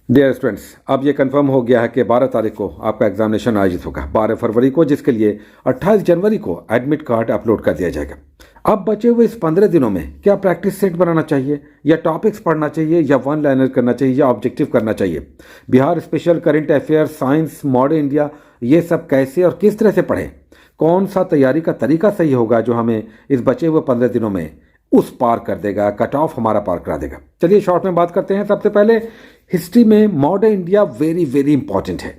Dear students, अब ये confirm हो गया है कि 12 तारीख को आपका एग्जामिनेशन आयोजित होगा, 12 फरवरी को, जिसके लिए 28 जनवरी को एडमिट कार्ड अपलोड कर दिया जाएगा। अब बचे हुए इस 15 दिनों में क्या प्रैक्टिस सेट बनाना चाहिए, या टॉपिक्स पढ़ना चाहिए, या वन लाइनर करना चाहिए, या ऑब्जेक्टिव करना चाहिए? Bihar special, current affairs, science, modern India, ये सब कैसे और किस तरह से पढ़ें? कौन सा तैयारी का तरीका सही होगा जो हमें इस बचे हुए 15 दिनों में उस पार कर देगा, कट ऑफ हमारा पार करा देगा? चलिए शॉर्ट में बात करते हैं। सबसे पहले हिस्ट्री में modern India very very important है।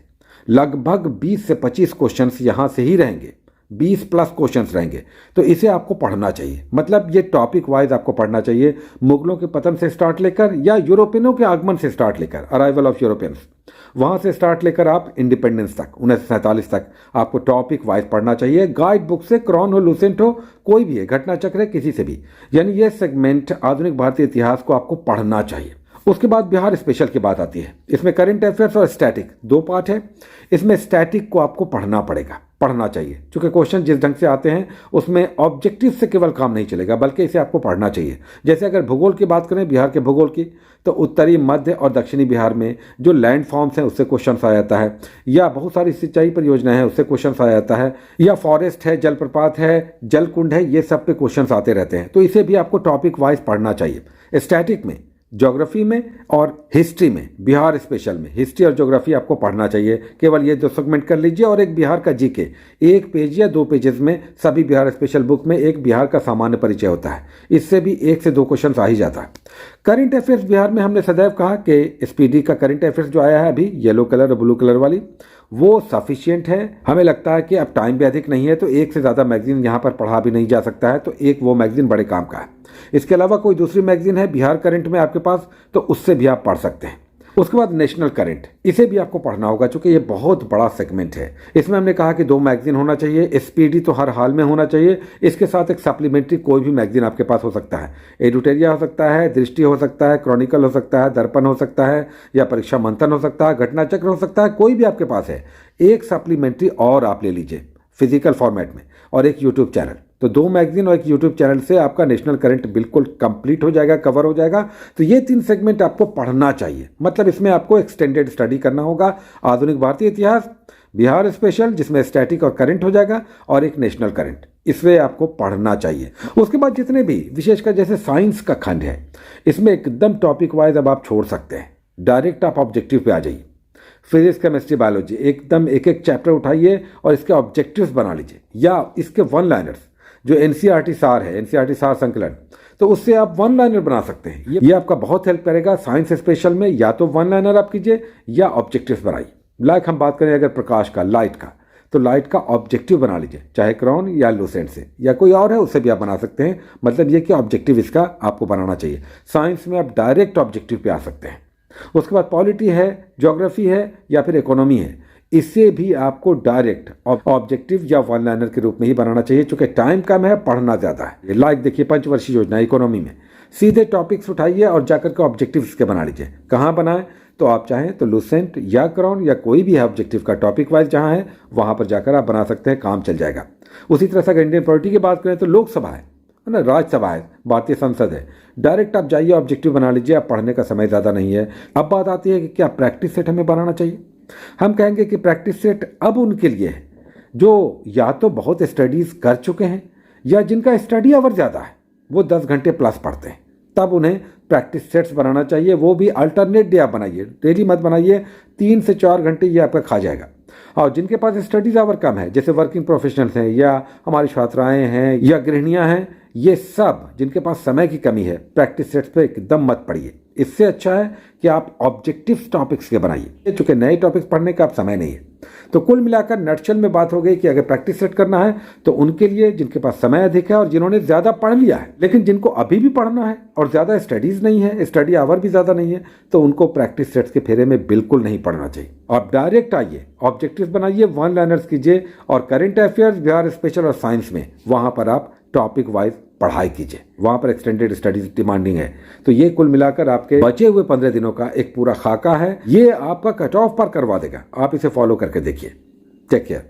लगभग 20 से 25 क्वेश्चंस यहाँ से ही रहेंगे, 20 प्लस क्वेश्चंस रहेंगे, तो इसे आपको पढ़ना चाहिए। मतलब ये टॉपिक वाइज आपको पढ़ना चाहिए, मुगलों के पतन से स्टार्ट लेकर या यूरोपियनों के आगमन से स्टार्ट लेकर, अराइवल ऑफ यूरोपियंस, वहाँ से स्टार्ट लेकर आप इंडिपेंडेंस तक 1947 तक आपको टॉपिक वाइज पढ़ना चाहिए। गाइड बुक से, क्रॉन हो, लूसेंट हो, कोई भी है, घटना चक्र है, किसी से भी, यानी ये सेगमेंट आधुनिक भारतीय इतिहास को आपको पढ़ना चाहिए। उसके बाद बिहार स्पेशल की बात आती है। इसमें करंट अफेयर्स और स्टैटिक दो पार्ट है। इसमें स्टैटिक को आपको पढ़ना पड़ेगा, पढ़ना चाहिए, क्योंकि क्वेश्चन जिस ढंग से आते हैं उसमें ऑब्जेक्टिव से केवल काम नहीं चलेगा, बल्कि इसे आपको पढ़ना चाहिए। जैसे अगर भूगोल की बात करें, बिहार के भूगोल की, तो उत्तरी, मध्य और दक्षिणी बिहार में जो लैंड फॉर्म्स हैं उससे क्वेश्चन आ जाता है, या बहुत सारी सिंचाई परियोजनाएं हैं उससे क्वेश्चन आ जाता है, या फॉरेस्ट है, जलप्रपात है, जलकुंड है, ये सब पे क्वेश्चन आते रहते हैं। तो इसे भी आपको टॉपिक वाइज पढ़ना चाहिए। स्टैटिक में, ज्योग्राफी में और हिस्ट्री में, बिहार स्पेशल में हिस्ट्री और ज्योग्राफी आपको पढ़ना चाहिए। केवल ये दो सेगमेंट कर लीजिए, और एक बिहार का जीके, एक पेज या 2 पेजेस में सभी बिहार स्पेशल बुक में एक बिहार का सामान्य परिचय होता है, इससे भी 1 से 2 क्वेश्चन आ ही जाता है। करंट अफेयर्स बिहार में हमने सदैव कहा कि स्पीडी का करंट अफेयर्स जो आया है अभी, येलो कलर और ब्लू कलर वाली, वो सफिशिएंट है। हमें लगता है कि अब टाइम भी अधिक नहीं है, तो एक से ज़्यादा मैगजीन यहाँ पर पढ़ा भी नहीं जा सकता है, तो एक वो मैगजीन बड़े काम का है। इसके अलावा कोई दूसरी मैगजीन है बिहार करंट में आपके पास, तो उससे भी आप पढ़ सकते हैं। उसके बाद नेशनल करंट, इसे भी आपको पढ़ना होगा, क्योंकि ये बहुत बड़ा सेगमेंट है। इसमें हमने कहा कि 2 मैगजीन होना चाहिए। स्पीडी तो हर हाल में होना चाहिए, इसके साथ एक सप्लीमेंट्री कोई भी मैगजीन आपके पास हो सकता है। एडुटेरिया हो सकता है, दृष्टि हो सकता है, क्रॉनिकल हो सकता है, दर्पण हो सकता है, या परीक्षा मंथन हो सकता है, घटना चक्र हो सकता है, कोई भी आपके पास है। एक सप्लीमेंट्री और आप ले लीजिए फिजिकल फॉर्मेट में, और एक यूट्यूब चैनल। तो 2 मैगजीन और एक यूट्यूब चैनल से आपका नेशनल करंट बिल्कुल कंप्लीट हो जाएगा, कवर हो जाएगा। तो ये 3 सेगमेंट आपको पढ़ना चाहिए। मतलब इसमें आपको एक्सटेंडेड स्टडी करना होगा। आधुनिक भारतीय इतिहास, बिहार स्पेशल जिसमें स्टैटिक और करंट हो जाएगा, और एक नेशनल करंट, इसमें आपको पढ़ना चाहिए। उसके बाद जितने भी विशेषकर जैसे साइंस का खंड है, इसमें एकदम टॉपिक वाइज अब आप छोड़ सकते हैं, डायरेक्ट आप ऑब्जेक्टिव पे आ जाइए। फिजिक्स, केमिस्ट्री, बायोलॉजी, एकदम एक एक चैप्टर उठाइए और इसके ऑब्जेक्टिव्स बना लीजिए, या इसके वन लाइनर्स जो एनसीईआरटी सार है, एनसीईआरटी सार संकलन, तो उससे आप वन लाइनर बना सकते हैं। ये आपका बहुत हेल्प करेगा। साइंस स्पेशल में या तो वन लाइनर आप कीजिए या ऑब्जेक्टिव्स बनाइए। लाइक हम बात करें अगर प्रकाश का, लाइट का, तो लाइट का ऑब्जेक्टिव बना लीजिए, चाहे क्रॉन या लूसेंट से, या कोई और है उससे भी आप बना सकते हैं। मतलब ये कि ऑब्जेक्टिव इसका आपको बनाना चाहिए। साइंस में आप डायरेक्ट ऑब्जेक्टिव पे आ सकते हैं। उसके बाद पॉलिटी है, ज्योग्राफी है, या फिर इकोनॉमी है, इसे भी आपको डायरेक्ट ऑब्जेक्टिव या वन लाइनर के रूप में ही बनाना चाहिए, क्योंकि टाइम कम है, पढ़ना ज़्यादा है। लाइक देखिए पंचवर्षीय योजना इकोनॉमी में, सीधे टॉपिक्स उठाइए और जाकर के ऑब्जेक्टिव इसके बना लीजिए। कहाँ बनाएं? तो आप चाहें तो लूसेंट या क्रॉन या कोई भी है ऑब्जेक्टिव का टॉपिक वाइज जहाँ है, वहाँ पर जाकर आप बना सकते हैं, काम चल जाएगा। उसी तरह से अगर इंडियन पॉलिटी की बात करें तो लोकसभा है ना, राज्यसभा है, भारतीय संसद है, डायरेक्ट आप जाइए, ऑब्जेक्टिव बना लीजिए। आप पढ़ने का समय ज़्यादा नहीं है। अब बात आती है कि क्या प्रैक्टिस सेट हमें बनाना चाहिए? हम कहेंगे कि प्रैक्टिस सेट अब उनके लिए है जो या तो बहुत स्टडीज़ कर चुके हैं, या जिनका स्टडी आवर ज़्यादा है, वो 10 घंटे प्लस पढ़ते हैं, तब उन्हें प्रैक्टिस सेट्स बनाना चाहिए। वो भी अल्टरनेट डे आप बनाइए, डेली मत बनाइए, 3 से 4 घंटे ये आपका खा जाएगा। और जिनके पास स्टडीज आवर कम है, जैसे वर्किंग प्रोफेशनल्स हैं, या हमारी छात्राएं हैं, या गृहिणियां हैं, ये सब जिनके पास समय की कमी है, प्रैक्टिस सेट्स पे एकदम मत पढ़िए। इससे अच्छा है कि आप ऑब्जेक्टिव टॉपिक्स के बनाइए, चूंकि नए टॉपिक्स पढ़ने का आप समय नहीं है। तो कुल मिलाकर नटशल में बात हो गई कि अगर प्रैक्टिस सेट करना है तो उनके लिए जिनके पास समय अधिक है और जिन्होंने ज़्यादा पढ़ लिया है, लेकिन जिनको अभी भी पढ़ना है और ज़्यादा स्टडीज़ नहीं है, स्टडी आवर भी ज़्यादा नहीं है, तो उनको प्रैक्टिस सेट्स के फेरे में बिल्कुल नहीं पढ़ना चाहिए। आप डायरेक्ट आइए, ऑब्जेक्टिव बनाइए, वन लाइनर्स कीजिए, और करंट अफेयर्स, बिहार स्पेशल और साइंस में वहाँ पर आप टॉपिक वाइज पढ़ाई कीजिए, वहाँ पर एक्सटेंडेड स्टडीज डिमांडिंग है। तो ये कुल मिलाकर आपके बचे हुए 15 दिनों का एक पूरा खाका है। ये आपका कट ऑफ पर करवा देगा। आप इसे फॉलो करके देखिए। Take care.